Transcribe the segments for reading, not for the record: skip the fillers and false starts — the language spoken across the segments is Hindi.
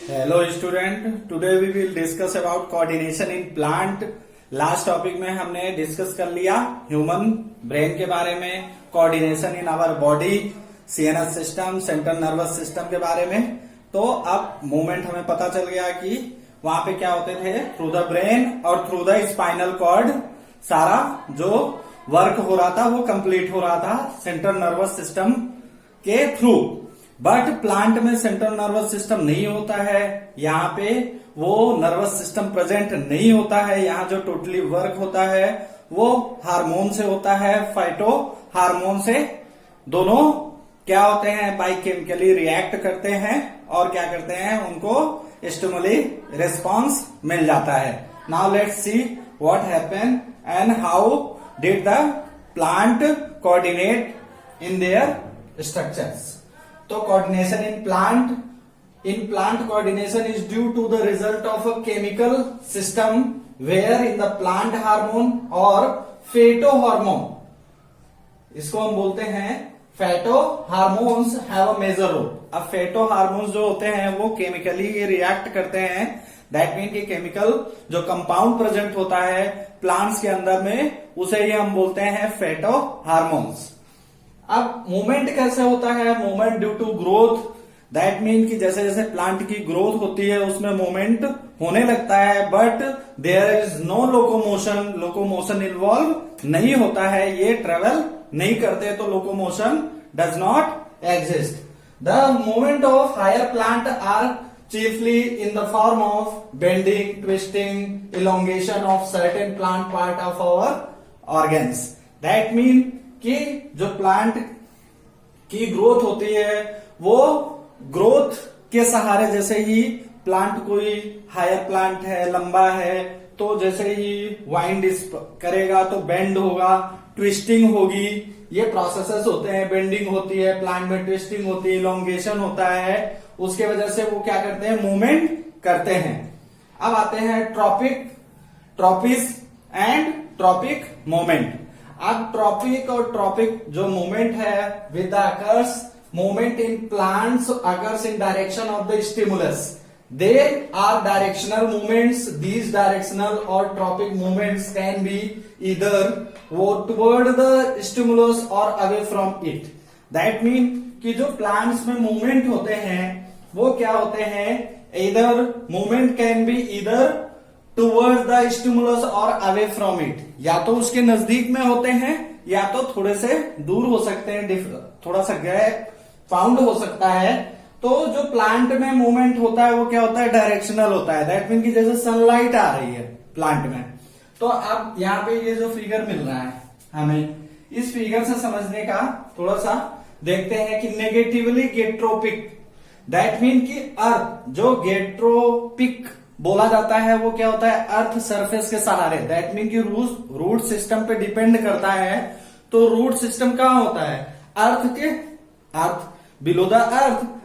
Hello student, today we will discuss about coordination in plant. Last topic में हमने डिस्कस कर लिया ह्यूमन ब्रेन के बारे में, coordination in our body, CNS system, central nervous system के बारे में। तो अब मूवमेंट हमें पता चल गया कि वहां पे क्या होते थे, थ्रू द ब्रेन और थ्रू द स्पाइनल कॉर्ड सारा जो वर्क हो रहा था वो कंप्लीट हो रहा था सेंट्रल नर्वस सिस्टम के थ्रू। बट प्लांट में सेंट्रल नर्वस सिस्टम नहीं होता है, यहाँ पे वो नर्वस सिस्टम प्रेजेंट नहीं होता है। यहाँ जो टोटली वर्क होता है वो हार्मोन से होता है, फाइटो हार्मोन से। दोनों क्या होते हैं, बायोकेमिकली रिएक्ट करते हैं और क्या करते हैं, उनको स्टिमुली रिस्पॉन्स मिल जाता है। Now let's see what happen and how did the plant coordinate in their structures. तो coordination in plant coordination is due to the result of a chemical system where in the plant hormone और फेटो हार्मोन, इसको हम बोलते हैं phyto hormones have a major role. अब फेटो हार्मोन्स जो होते हैं वो केमिकली रिएक्ट करते हैं। दैट मीन कि केमिकल जो कंपाउंड प्रेजेंट होता है प्लांट्स के अंदर में, उसे ही हम बोलते हैं फेटो हार्मोन्स। अब मूवमेंट कैसे होता है, movement due to growth. That mean कि जैसे जैसे प्लांट की ग्रोथ होती है उसमें मूवमेंट होने लगता है, but there is no locomotion, locomotion involve नहीं होता है, ये ट्रेवल नहीं करते, तो locomotion does not exist. The movement of higher plant are chiefly in the form of bending, twisting, elongation of certain plant part of our organs. That mean कि जो प्लांट की ग्रोथ होती है वो ग्रोथ के सहारे, जैसे ही प्लांट कोई हायर प्लांट है, लंबा है, तो जैसे ही वाइंड करेगा तो बेंड होगा, ट्विस्टिंग होगी, ये प्रोसेसेस होते हैं। बेंडिंग होती है प्लांट में, ट्विस्टिंग होती है, इलोंगेशन होता है, उसके वजह से वो क्या करते हैं, मूवमेंट करते हैं। अब आते हैं ट्रॉपिस एंड ट्रॉपिक मूवमेंट। अब ट्रॉपिक और ट्रॉपिक जो मूवमेंट है with occurs movement in plants occurs in direction of the stimulus. They are directional movements. These directional और tropic movements can be either वो टुवर्ड द स्टिमुलस और away from it. That mean कि जो प्लांट्स में मूवमेंट होते हैं वो क्या होते हैं, इधर मूवमेंट कैन बी इधर टुवर्ड्स द स्टिमुलस और अवे फ्रॉम इट, या तो उसके नजदीक में होते हैं या तो थोड़े से दूर हो सकते हैं, थोड़ा सा गैप फाउंड हो सकता है। तो जो प्लांट में मूवमेंट होता है वो क्या होता है, डायरेक्शनल होता है। दैट मीन कि जैसे सनलाइट आ रही है प्लांट में, तो अब यहाँ पे ये जो फिगर मिल रहा है हमें, इस फिगर से समझने का थोड़ा सा देखते हैं कि नेगेटिवली गेट्रोपिक। दैट मीन कि अर्थ जो गेट्रोपिक बोला जाता है वो क्या होता है, अर्थ सरफेस के सहारे। दैट मीन कि रूट सिस्टम पे डिपेंड करता है। तो रूट सिस्टम कहाँ होता है, अर्थ बिलो द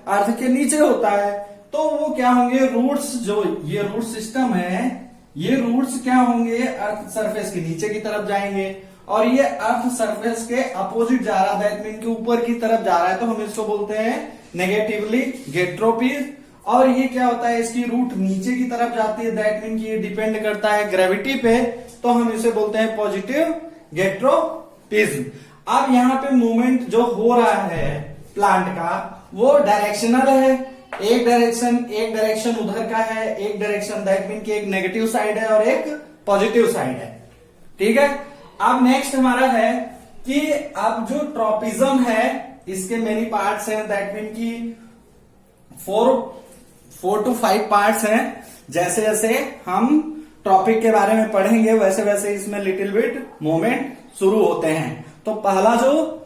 अर्थ के नीचे होता है। तो वो क्या होंगे, रूट्स, जो ये रूट सिस्टम है, ये रूट्स क्या होंगे, अर्थ सरफेस के नीचे की तरफ जाएंगे, और ये अर्थ सरफेस के अपोजिट जा रहा है, दैट मीन कि ऊपर की तरफ जा रहा है, तो हम इसको बोलते हैं नेगेटिवली गेट्रोपिक। और ये क्या होता है, इसकी रूट नीचे की तरफ जाती है, दैट मीन कि ये डिपेंड करता है ग्रेविटी पे, तो हम इसे बोलते हैं पॉजिटिव गेट्रोपिज्म। अब यहाँ पे मूवमेंट जो हो रहा है प्लांट का वो डायरेक्शनल है। एक डायरेक्शन उधर का है, एक डायरेक्शन दैट मीन कि एक नेगेटिव साइड है और एक पॉजिटिव साइड है। ठीक है। अब नेक्स्ट हमारा है कि अब जो ट्रॉपिज्म है इसके मेनी पार्ट्स हैं। दैट मीन कि 4 to 5 पार्ट्स हैं। जैसे जैसे हम टॉपिक के बारे में पढ़ेंगे वैसे वैसे इसमें लिटिल बिट मूवमेंट शुरू होते हैं। तो पहला जो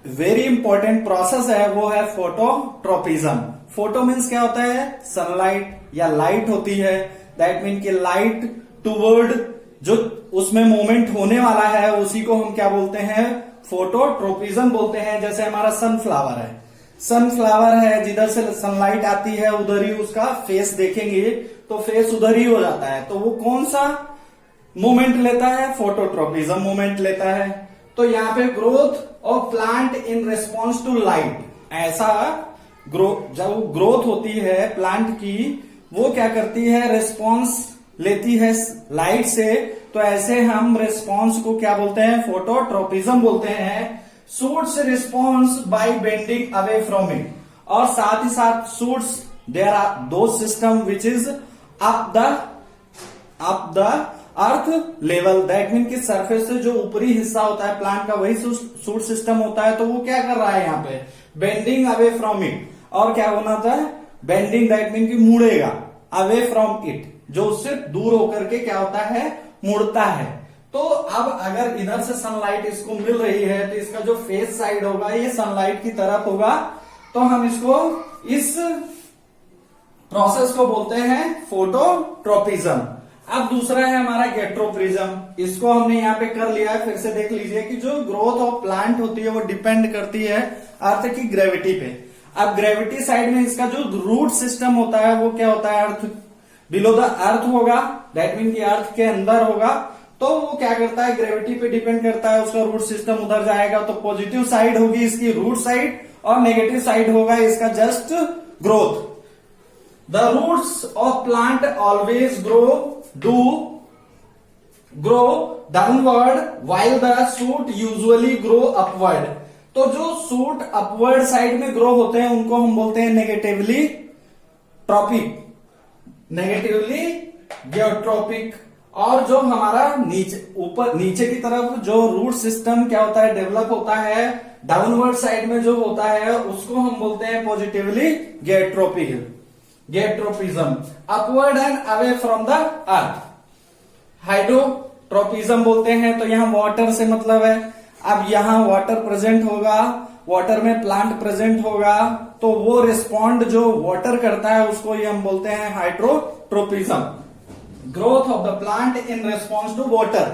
वेरी इंपॉर्टेंट प्रोसेस है वो है फोटोट्रोपिज्म। फोटो मीन्स क्या होता है, सनलाइट या लाइट होती है। दैट मीन कि लाइट टुवर्ड जो उसमें मूवमेंट होने वाला है उसी को हम क्या बोलते हैं, फोटोट्रोपिज्म बोलते हैं। जैसे हमारा सनफ्लावर है, जिधर से सनलाइट आती है उधर ही उसका फेस देखेंगे तो फेस उधर ही हो जाता है। तो वो कौन सा मूवमेंट लेता है, फोटोट्रोपिज्म मूवमेंट लेता है। तो यहाँ पे growth of plant in response to light, ऐसा जब ग्रोथ होती है प्लांट की, वो क्या करती है, रिस्पॉन्स लेती है लाइट से। तो ऐसे हम रिस्पॉन्स को क्या बोलते हैं, फोटोट्रोपिज्म बोलते हैं। Shoots response by bending away from it, और साथ ही साथ shoots there are two system which is up the earth level, that mean की सरफेस से जो ऊपरी हिस्सा होता है प्लांट का वही शूट सिस्टम होता है। तो वो क्या कर रहा है यहाँ पे, बेंडिंग अवे फ्रॉम इट, और क्या होना था, बेंडिंग दैट मीन की मुड़ेगा, अवे फ्रॉम इट जो उससे दूर होकर के क्या होता है, मुड़ता है। तो अब अगर इधर से सनलाइट इसको मिल रही है तो इसका जो फेस साइड होगा ये सनलाइट की तरफ होगा, तो हम इसको इस प्रोसेस को बोलते हैं फोटोट्रोपिज्म। अब दूसरा है हमारा गेट्रोप्रिज्म, इसको हमने यहाँ पे कर लिया है। फिर से देख लीजिए कि जो ग्रोथ ऑफ प्लांट होती है वो डिपेंड करती है अर्थ की ग्रेविटी पे। अब ग्रेविटी साइड में इसका जो रूट सिस्टम होता है वो क्या होता है, अर्थ बिलो द अर्थ होगा, दैट मीन की अर्थ के अंदर होगा। तो वो क्या करता है, ग्रेविटी पे डिपेंड करता है, उसका रूट सिस्टम उधर जाएगा। तो पॉजिटिव साइड होगी इसकी रूट साइड, और नेगेटिव साइड होगा इसका just growth. The roots of plant always grow downward while the shoot usually grow upward. तो जो शूट अपवर्ड साइड में ग्रो होते हैं उनको हम बोलते हैं नेगेटिवली ट्रॉपिक, नेगेटिवली जियोट्रॉपिक। और जो हमारा नीचे की तरफ जो रूट सिस्टम क्या होता है, डेवलप होता है डाउनवर्ड साइड में जो होता है उसको हम बोलते हैं positively geotropism. Upward and away from the earth hydrotropism बोलते हैं। तो यहाँ वाटर से मतलब है, अब यहाँ वाटर प्रेजेंट होगा, वाटर में प्लांट प्रेजेंट होगा, तो वो रिस्पॉन्ड जो वाटर करता है उसको ये हम बोलते हैं hydrotropism. Growth of the plant in response to water,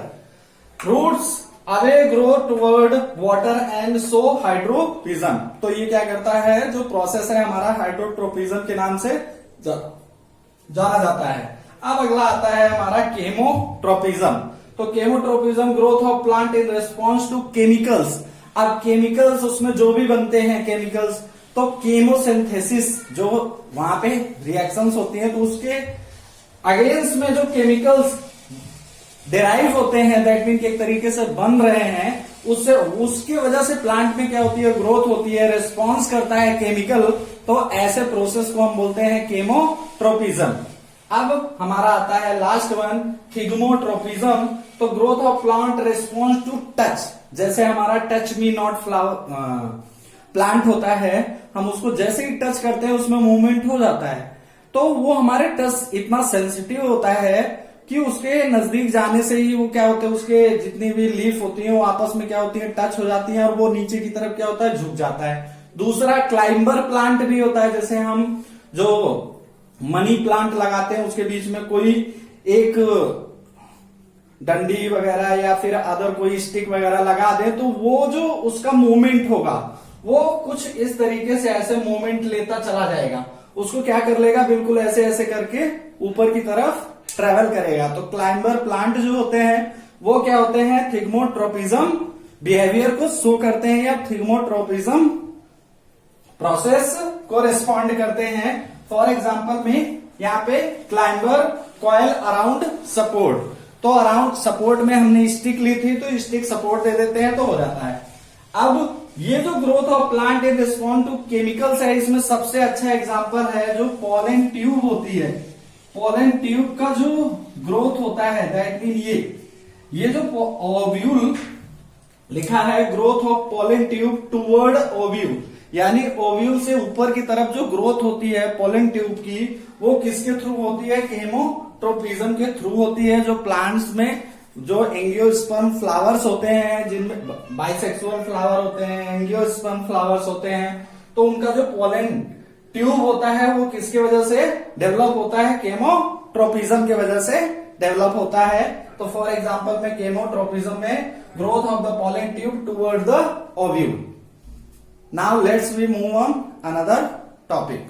roots away grow toward water and so hydrotropism. तो ये क्या करता है, जो प्रोसेस है हमारा हाइड्रोट्रोपिज्म के नाम से जाना जाता है। अब अगला आता है हमारा केमोट्रोपिज्म। तो chemotropism growth of plant in response to chemicals. अब केमिकल्स उसमें जो भी बनते हैं केमिकल्स, तो केमोसिंथेसिस जो वहां पे रिएक्शंस होती हैं तो उसके अगेंस्ट में जो केमिकल्स डेराइव होते हैं, दैट मीन एक तरीके से बन रहे हैं, उससे उसकी वजह से प्लांट में क्या होती है, ग्रोथ होती है, रिस्पॉन्स करता है केमिकल। तो ऐसे प्रोसेस को हम बोलते हैं केमोट्रोपिज्म। अब हमारा आता है लास्ट वन थिग्मोट्रोपिज्म। तो growth of plant response to touch, जैसे हमारा touch me not flower plant होता है, हम उसको जैसे ही टच करते हैं उसमें मूवमेंट हो जाता है। तो वो हमारे टच इतना सेंसिटिव होता है कि उसके नजदीक जाने से ही वो क्या होते हैं, उसके जितनी भी लीफ होती हैं वो आपस में क्या होती है, टच हो जाती हैं, और वो नीचे की तरफ क्या होता है, झुक जाता है। दूसरा क्लाइंबर प्लांट भी होता है, जैसे हम जो मनी प्लांट लगाते हैं उसके बीच में कोई एक डंडी वगैरह या फिर अदर कोई स्टिक वगैरह लगा दे, तो वो जो उसका मूवमेंट होगा वो कुछ इस तरीके से ऐसे मूवमेंट लेता चला जाएगा, उसको क्या कर लेगा, बिल्कुल ऐसे ऐसे करके ऊपर की तरफ ट्रेवल करेगा। तो क्लाइंबर प्लांट जो होते हैं वो क्या होते हैं, थिग्मोट्रोपिज्म बिहेवियर को शो करते हैं या थिग्मोट्रोपिज्म प्रोसेस को रिस्पॉन्ड करते हैं। फॉर एग्जाम्पल में यहाँ पे क्लाइंबर कॉयल अराउंड सपोर्ट, तो अराउंड सपोर्ट में हमने स्टिक ली थी तो स्टिक सपोर्ट दे देते हैं तो हो जाता है। अब ये जो growth of plant in respond to chemicals है, इसमें सबसे अच्छा एग्जांपल है जो पॉलन ट्यूब होती है। पॉलन ट्यूब का जो ग्रोथ होता है, दैट मीन ये जो ओव्यूल लिखा है, growth of pollen tube toward ovule, यानी ओव्यूल से ऊपर की तरफ जो ग्रोथ होती है पॉलन ट्यूब की, वो किसके थ्रू होती है, केमोट्रोपिज्म के थ्रू होती है। जो प्लांट्स में जो एंजियोस्पर्म फ्लावर्स होते हैं, जिनमें बाइसेक्सुअल फ्लावर होते हैं, एंजियोस्पर्म फ्लावर्स होते हैं, तो उनका जो पॉलन ट्यूब होता है वो किसकी वजह से डेवलप होता है, केमोट्रोपिज्म की वजह से डेवलप होता है। तो फॉर एग्जांपल में केमोट्रोपिज्म में growth of the pollen tube toward the ovule. Now let's we move on another topic.